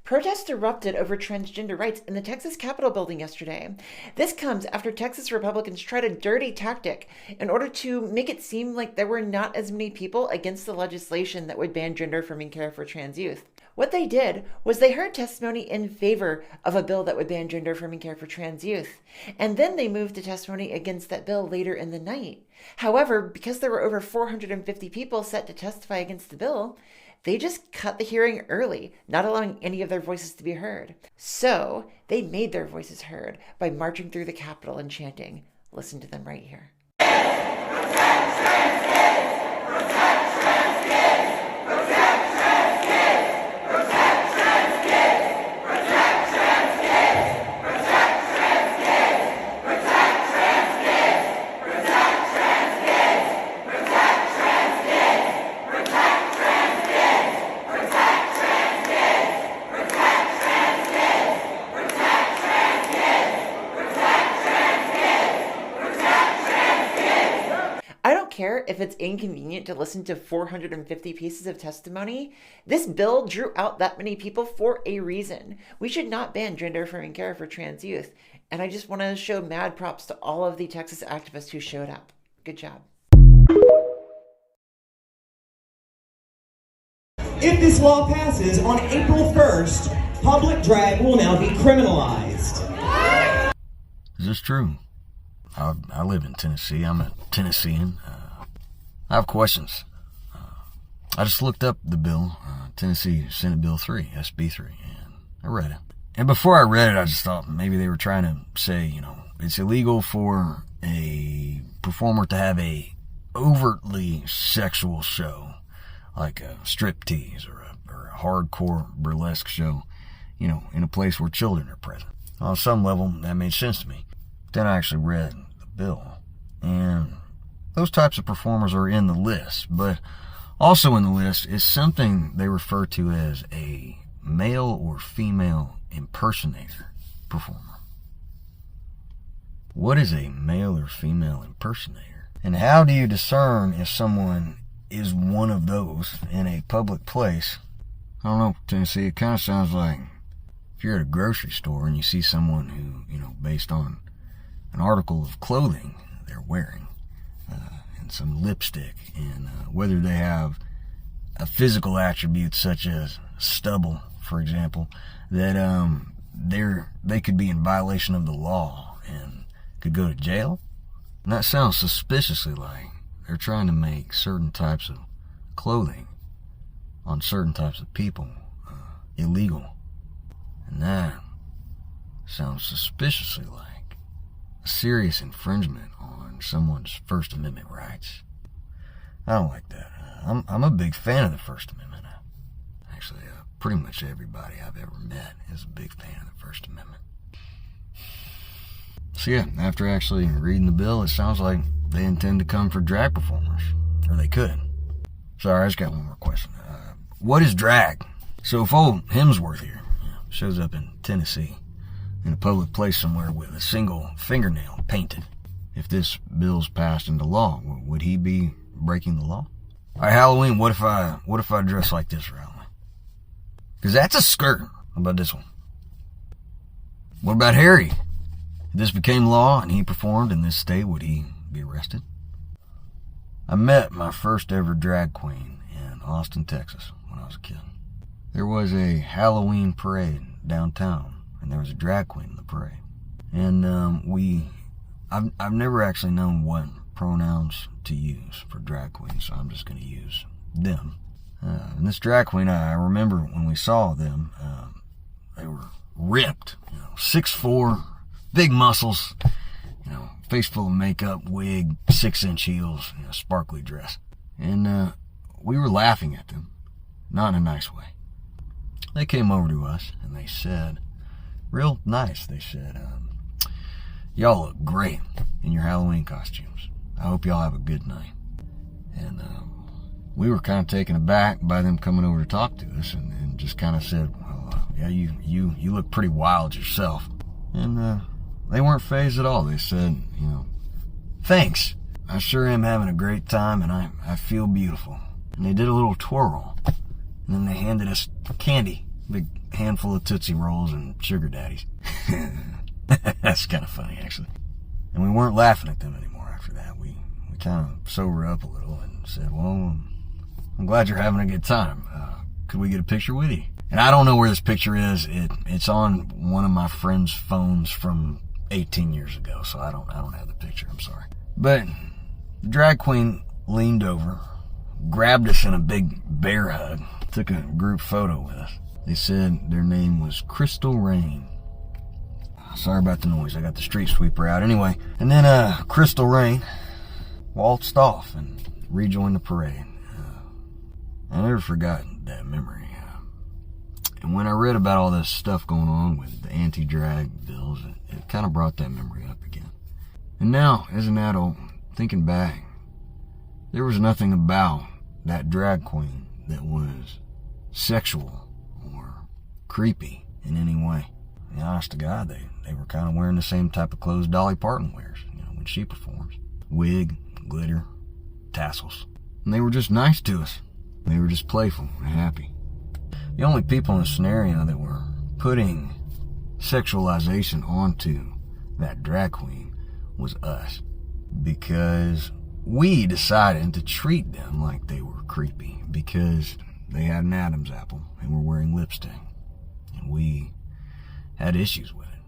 Protests erupted over transgender rights in the Texas Capitol building yesterday. This comes after Texas Republicans tried a dirty tactic in order to make it seem like there were not as many people against the legislation that would ban gender-affirming care for trans youth. What they did was they heard testimony in favor of a bill that would ban gender-affirming care for trans youth, and then they moved to testimony against that bill later in the night. However, because there were over 450 people set to testify against the bill, they just cut the hearing early, not allowing any of their voices to be heard. So they made their voices heard by marching through the Capitol and chanting. Listen to them right here. Care if it's inconvenient to listen to 450 pieces of testimony. This bill drew out that many people for a reason. We should not ban gender-affirming care for trans youth. And I just want to show mad props to all of the Texas activists who showed up. Good job. If this law passes on April 1st, public drag will now be criminalized. Is this true? I live in Tennessee. I'm a Tennessean. I have questions. I just looked up the bill, Tennessee Senate Bill 3, SB 3, and I read it. And before I read it, I just thought maybe they were trying to say, it's illegal for a performer to have a overtly sexual show, like a striptease or a hardcore burlesque show, in a place where children are present. On some level, that made sense to me. Then I actually read the bill, and those types of performers are in the list, but also in the list is something they refer to as a male or female impersonator performer. What is a male or female impersonator? And how do you discern if someone is one of those in a public place? I don't know, Tennessee, it kind of sounds like if you're at a grocery store and you see someone who, based on an article of clothing they're wearing, and some lipstick, and whether they have a physical attribute such as stubble, for example, that they could be in violation of the law and could go to jail. And that sounds suspiciously like they're trying to make certain types of clothing on certain types of people illegal. And that sounds suspiciously like a serious infringement on someone's First Amendment rights. I don't like that. I'm a big fan of the First Amendment. Actually, pretty much everybody I've ever met is a big fan of the First Amendment. So yeah, after actually reading the bill, it sounds like they intend to come for drag performers. Or they could. Sorry, I just got one more question. What is drag? So if old Hemsworth here shows up in Tennessee in a public place somewhere with a single fingernail painted, if this bill's passed into law, would he be breaking the law? All right, Halloween, what if I dress like this for Halloween? Because that's a skirt. How about this one? What about Harry? If this became law and he performed in this state, would he be arrested? I met my first ever drag queen in Austin, Texas when I was a kid. There was a Halloween parade downtown, and there was a drag queen in the parade. And I've never actually known what pronouns to use for drag queens, so I'm just going to use them. And this drag queen, I remember when we saw them, they were ripped, 6'4", big muscles, face full of makeup, wig, 6-inch heels, sparkly dress. And we were laughing at them, not in a nice way. They came over to us and they said, real nice, they said, y'all look great in your Halloween costumes. I hope y'all have a good night. And we were kind of taken aback by them coming over to talk to us, and just kind of said, well, yeah, you look pretty wild yourself. And they weren't fazed at all. They said, thanks. I sure am having a great time, and I feel beautiful. And they did a little twirl, and then they handed us candy, big handful of Tootsie Rolls and sugar daddies. That's kind of funny, actually. And we weren't laughing at them anymore after that. We kind of sobered up a little and said, well, I'm glad you're having a good time. Could we get a picture with you? And I don't know where this picture is. It's on one of my friend's phones from 18 years ago, so I don't have the picture. I'm sorry. But the drag queen leaned over, grabbed us in a big bear hug, took a group photo with us. They said their name was Crystal Rain. Sorry about the noise. I got the street sweeper out anyway. And then Crystal Rain waltzed off and rejoined the parade. I never forgot that memory. And when I read about all this stuff going on with the anti-drag bills, it kind of brought that memory up again. And now, as an adult, thinking back, there was nothing about that drag queen that was sexual or creepy in any way. And honest to God, they were kind of wearing the same type of clothes Dolly Parton wears, when she performs. Wig, glitter, tassels. And they were just nice to us. They were just playful and happy. The only people in the scenario that were putting sexualization onto that drag queen was us. Because we decided to treat them like they were creepy because they had an Adam's apple and were wearing lipstick. And we had issues with it.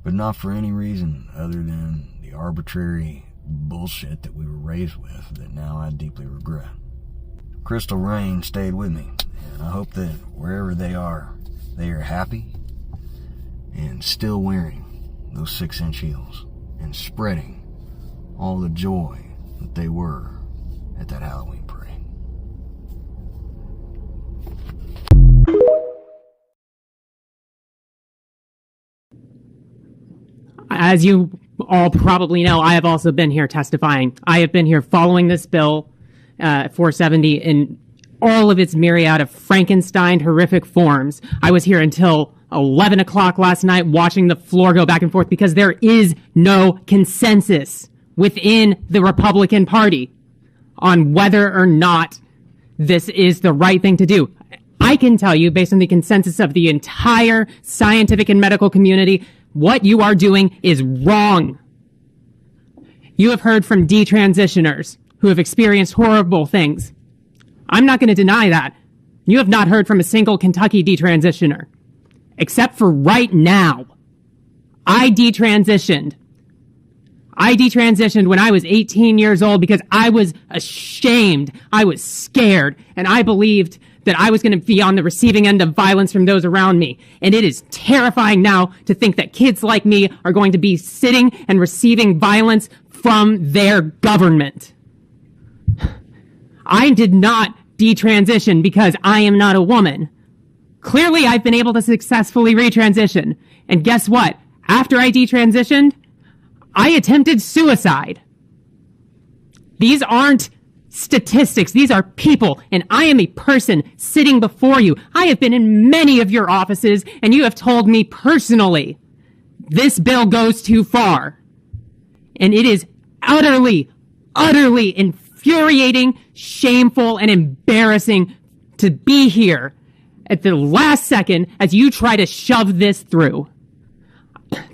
But not for any reason other than the arbitrary bullshit that we were raised with that now I deeply regret. Crystal Rain stayed with me, and I hope that wherever they are happy and still wearing those 6-inch heels and spreading all the joy that they were at that Halloween parade. As you all probably know, I have also been here testifying. I have been here following this bill, 470, in all of its myriad of Frankenstein horrific forms. I was here until 11 o'clock last night watching the floor go back and forth because there is no consensus within the Republican Party on whether or not this is the right thing to do. I can tell you, based on the consensus of the entire scientific and medical community, what you are doing is wrong. You have heard from detransitioners who have experienced horrible things. I'm not going to deny that. You have not heard from a single Kentucky detransitioner. Except for right now. I detransitioned when I was 18 years old because I was ashamed. I was scared. And I believed that I was going to be on the receiving end of violence from those around me. And it is terrifying now to think that kids like me are going to be sitting and receiving violence from their government. I did not detransition because I am not a woman. Clearly, I've been able to successfully retransition. And guess what? After I detransitioned, I attempted suicide. These aren't statistics. These are people, and I am a person sitting before you. I have been in many of your offices, and you have told me personally, this bill goes too far. And it is utterly infuriating, shameful, and embarrassing to be here at the last second as you try to shove this through.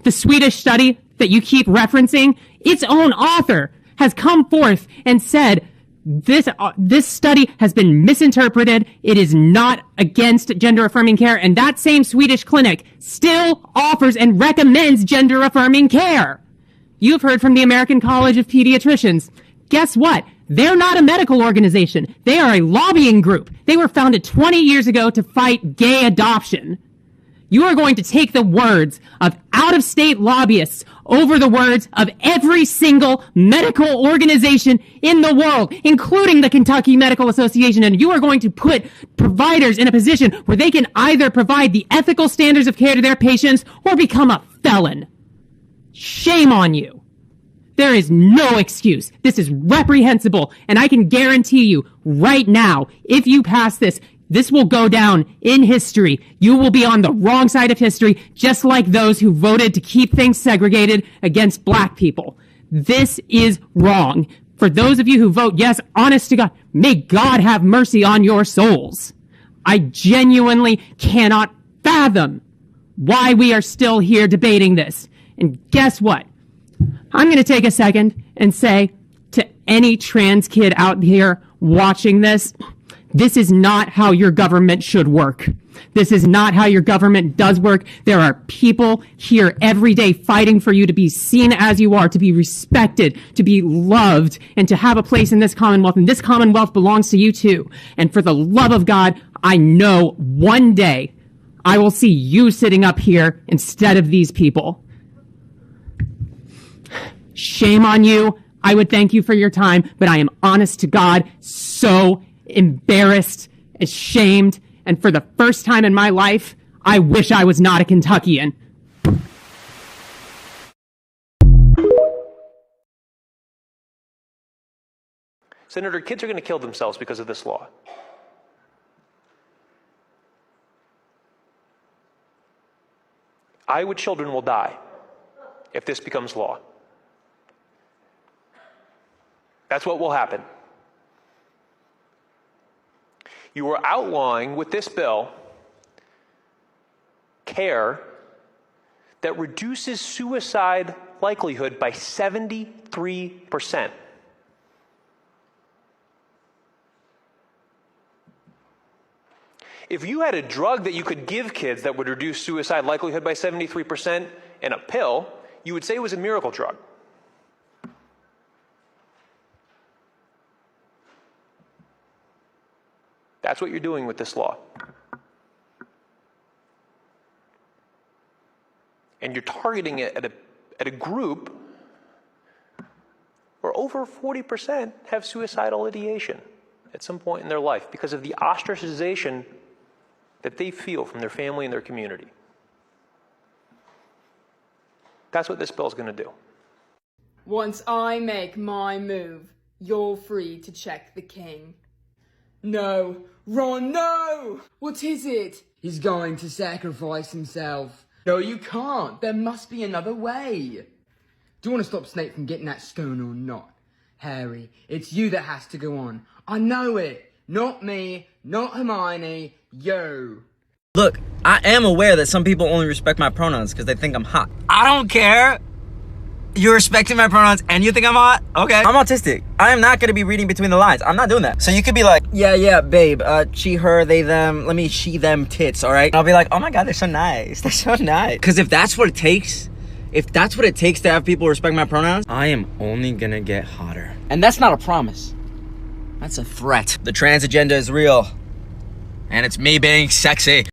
The Swedish study that you keep referencing, its own author has come forth and said, this study has been misinterpreted. It is not against gender-affirming care, and that same Swedish clinic still offers and recommends gender-affirming care. You've heard from the American College of Pediatricians. Guess what? They're not a medical organization. They are a lobbying group. They were founded 20 years ago to fight gay adoption. You are going to take the words of out-of-state lobbyists over the words of every single medical organization in the world, including the Kentucky Medical Association, and you are going to put providers in a position where they can either provide the ethical standards of care to their patients or become a felon. Shame on you. There is no excuse. This is reprehensible, and I can guarantee you right now, if you pass this, this will go down in history. You will be on the wrong side of history, just like those who voted to keep things segregated against black people. This is wrong. For those of you who vote yes, honest to God, may God have mercy on your souls. I genuinely cannot fathom why we are still here debating this. And guess what? I'm going to take a second and say to any trans kid out here watching this, this is not how your government should work. This is not how your government does work. There are people here every day fighting for you to be seen as you are, to be respected, to be loved, and to have a place in this Commonwealth. And this Commonwealth belongs to you too. And for the love of God, I know one day I will see you sitting up here instead of these people. Shame on you. I would thank you for your time, but I am honest to God so embarrassed, ashamed, and for the first time in my life, I wish I was not a Kentuckian. Senator, kids are going to kill themselves because of this law. Iowa children will die if this becomes law. That's what will happen. You are outlawing, with this bill, care that reduces suicide likelihood by 73%. If you had a drug that you could give kids that would reduce suicide likelihood by 73% in a pill, you would say it was a miracle drug. That's what you're doing with this law. And you're targeting it at a group where over 40% have suicidal ideation at some point in their life because of the ostracization that they feel from their family and their community. That's what this bill is going to do. Once I make my move, you're free to check the king. No, Ron, no! What is it? He's going to sacrifice himself. No, you can't. There must be another way. Do you want to stop Snape from getting that stone or not? Harry, it's you that has to go on. I know it. Not me, not Hermione, you. Look, I am aware that some people only respect my pronouns because they think I'm hot. I don't care. You're respecting my pronouns and you think I'm hot? Okay. I'm autistic. I am not going to be reading between the lines. I'm not doing that. So you could be like, yeah, babe, she, her, they, them, let me she, them, tits, all right? And I'll be like, oh my God, they're so nice. They're so nice. Because if that's what it takes, to have people respect my pronouns, I am only going to get hotter. And that's not a promise. That's a threat. The trans agenda is real. And it's me being sexy.